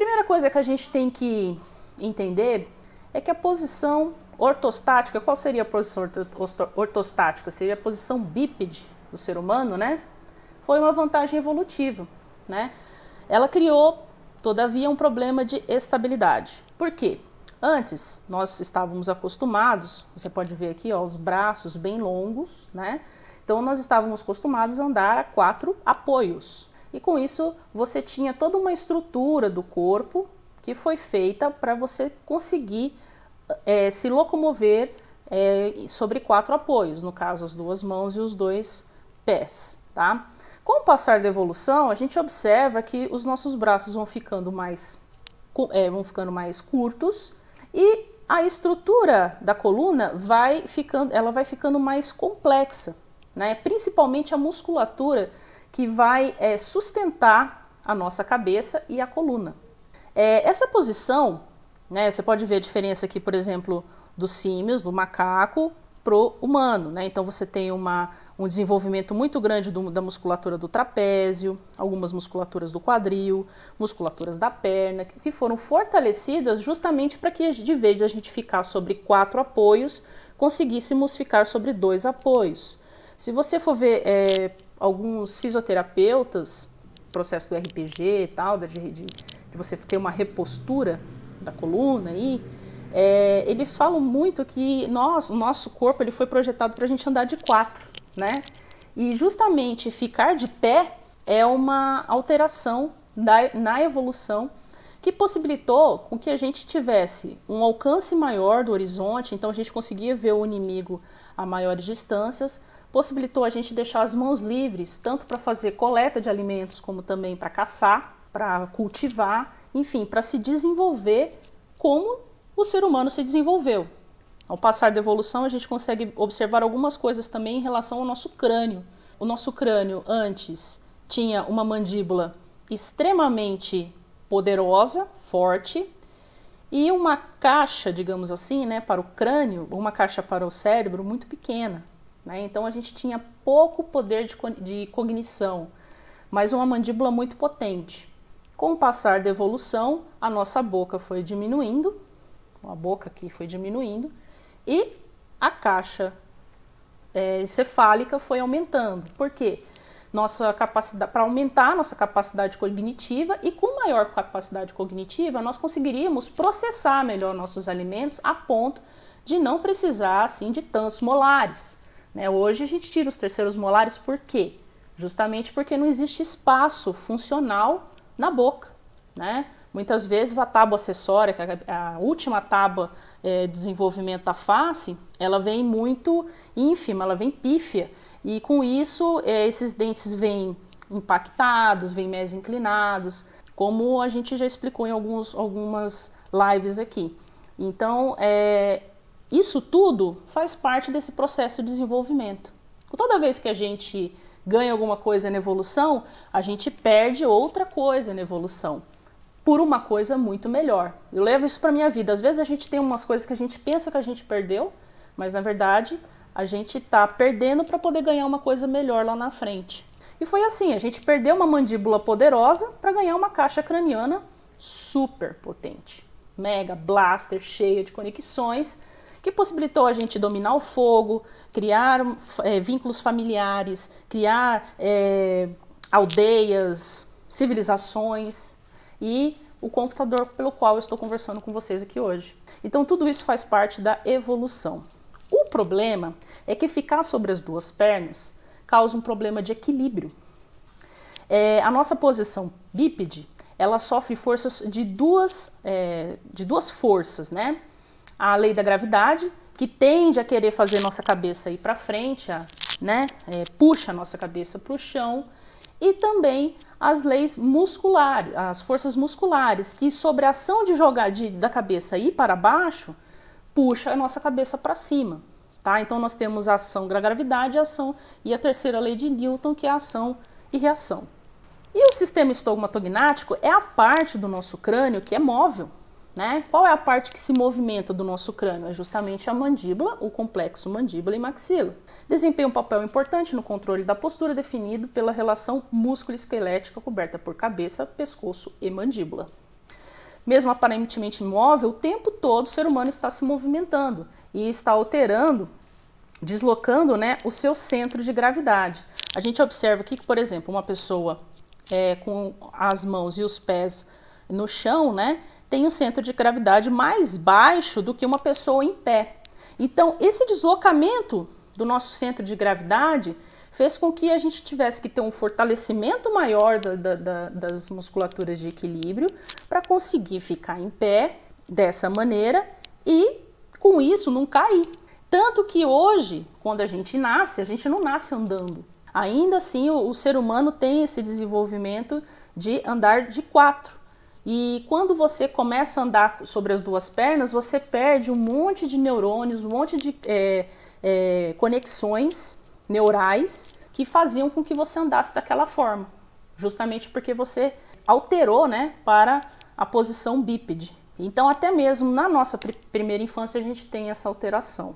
primeira coisa que a gente tem que entender é que a posição ortostática, qual seria a posição ortostática? Seria a posição bípede do ser humano, né? Foi uma vantagem evolutiva, né? Ela criou, todavia, um problema de estabilidade. Por quê? Antes, nós estávamos acostumados, você pode ver aqui, ó, os braços bem longos, né? Então, nós estávamos acostumados a andar a 4 apoios. E com isso, você tinha toda uma estrutura do corpo que foi feita para você conseguir se locomover sobre 4 apoios, no caso, as 2 mãos e os 2 pés, tá? Com o passar da evolução, a gente observa que os nossos braços vão ficando mais curtos e a estrutura da coluna vai ficando mais complexa, né? Principalmente a musculatura que vai sustentar a nossa cabeça e a coluna. Essa posição, né, você pode ver a diferença aqui, por exemplo, dos símios, do macaco, pro humano, né? Então você tem um desenvolvimento muito grande da musculatura do trapézio, algumas musculaturas do quadril, musculaturas da perna, que foram fortalecidas justamente para que, de vez de a gente ficar sobre 4 apoios, conseguíssemos ficar sobre 2 apoios. Se você for ver alguns fisioterapeutas, processo do RPG e tal, de você ter uma repostura da coluna aí, eles falam muito que o nosso corpo ele foi projetado para a gente andar de 4, né? E justamente ficar de pé é uma alteração na evolução que possibilitou com que a gente tivesse um alcance maior do horizonte, então a gente conseguia ver o inimigo a maiores distâncias, possibilitou a gente deixar as mãos livres, tanto para fazer coleta de alimentos, como também para caçar, para cultivar, enfim, para se desenvolver como o ser humano se desenvolveu. Ao passar da evolução, a gente consegue observar algumas coisas também em relação ao nosso crânio. O nosso crânio antes tinha uma mandíbula extremamente poderosa, forte, e uma caixa, digamos assim, né, para o crânio, uma caixa para o cérebro muito pequena, né? Então a gente tinha pouco poder de cognição, mas uma mandíbula muito potente. Com o passar da evolução, a nossa boca foi diminuindo, a boca aqui foi diminuindo, e a caixa encefálica foi aumentando. Por quê? Para aumentar a nossa capacidade cognitiva, e com maior capacidade cognitiva, nós conseguiríamos processar melhor nossos alimentos a ponto de não precisar assim, de tantos molares, né? Hoje a gente tira os terceiros molares, por quê? Justamente porque não existe espaço funcional na boca, né? Muitas vezes a tábua acessória, que é a última tábua de desenvolvimento da face, ela vem muito ínfima, ela vem pífia, e com isso esses dentes vêm impactados, vêm mais inclinados, como a gente já explicou em algumas lives aqui. Então, isso tudo faz parte desse processo de desenvolvimento. Toda vez que a gente ganha alguma coisa na evolução, a gente perde outra coisa na evolução, por uma coisa muito melhor. Eu levo isso para a minha vida. Às vezes a gente tem umas coisas que a gente pensa que a gente perdeu, mas na verdade a gente está perdendo para poder ganhar uma coisa melhor lá na frente. E foi assim, a gente perdeu uma mandíbula poderosa para ganhar uma caixa craniana super potente, mega blaster, cheia de conexões, que possibilitou a gente dominar o fogo, criar vínculos familiares, criar aldeias, civilizações, e o computador pelo qual eu estou conversando com vocês aqui hoje. Então tudo isso faz parte da evolução. O problema é que ficar sobre as 2 pernas causa um problema de equilíbrio. A nossa posição bípede, ela sofre forças de duas forças, né? A lei da gravidade, que tende a querer fazer nossa cabeça ir para frente, né? Puxa a nossa cabeça para o chão, e também as leis musculares, as forças musculares, que sobre a ação de jogar da cabeça ir para baixo, puxa a nossa cabeça para cima, tá? Então nós temos a ação da gravidade e a terceira lei de Newton, que é a ação e reação. E o sistema estogmatognático é a parte do nosso crânio que é móvel, né? Qual é a parte que se movimenta do nosso crânio? É justamente a mandíbula, o complexo mandíbula e maxila. Desempenha um papel importante no controle da postura definido pela relação músculo-esquelética coberta por cabeça, pescoço e mandíbula. mesmo aparentemente imóvel, o tempo todo o ser humano está se movimentando e está alterando, deslocando, né, o seu centro de gravidade. A gente observa aqui que, por exemplo, uma pessoa com as mãos e os pés no chão, né, tem um centro de gravidade mais baixo do que uma pessoa em pé. Então, esse deslocamento do nosso centro de gravidade fez com que a gente tivesse que ter um fortalecimento maior das musculaturas de equilíbrio para conseguir ficar em pé dessa maneira e, com isso, não cair. Tanto que hoje, quando a gente não nasce andando. Ainda assim, o ser humano tem esse desenvolvimento de andar de 4. E quando você começa a andar sobre as duas pernas, você perde um monte de neurônios, um monte de conexões neurais que faziam com que você andasse daquela forma, justamente porque você alterou, né, para a posição bípede. Então, até mesmo na nossa primeira infância, a gente tem essa alteração.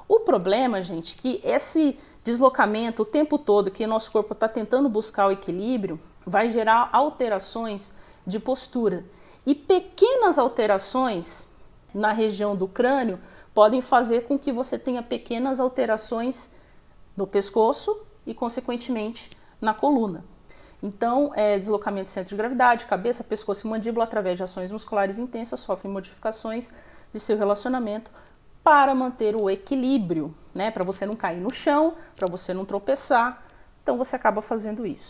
O problema, gente, é que esse deslocamento o tempo todo que nosso corpo está tentando buscar o equilíbrio vai gerar alterações de postura. E pequenas alterações na região do crânio podem fazer com que você tenha pequenas alterações no pescoço e, consequentemente, na coluna. Então, deslocamento de centro de gravidade, cabeça, pescoço e mandíbula, através de ações musculares intensas, sofrem modificações de seu relacionamento para manter o equilíbrio, né? Para você não cair no chão, para você não tropeçar. Então, você acaba fazendo isso.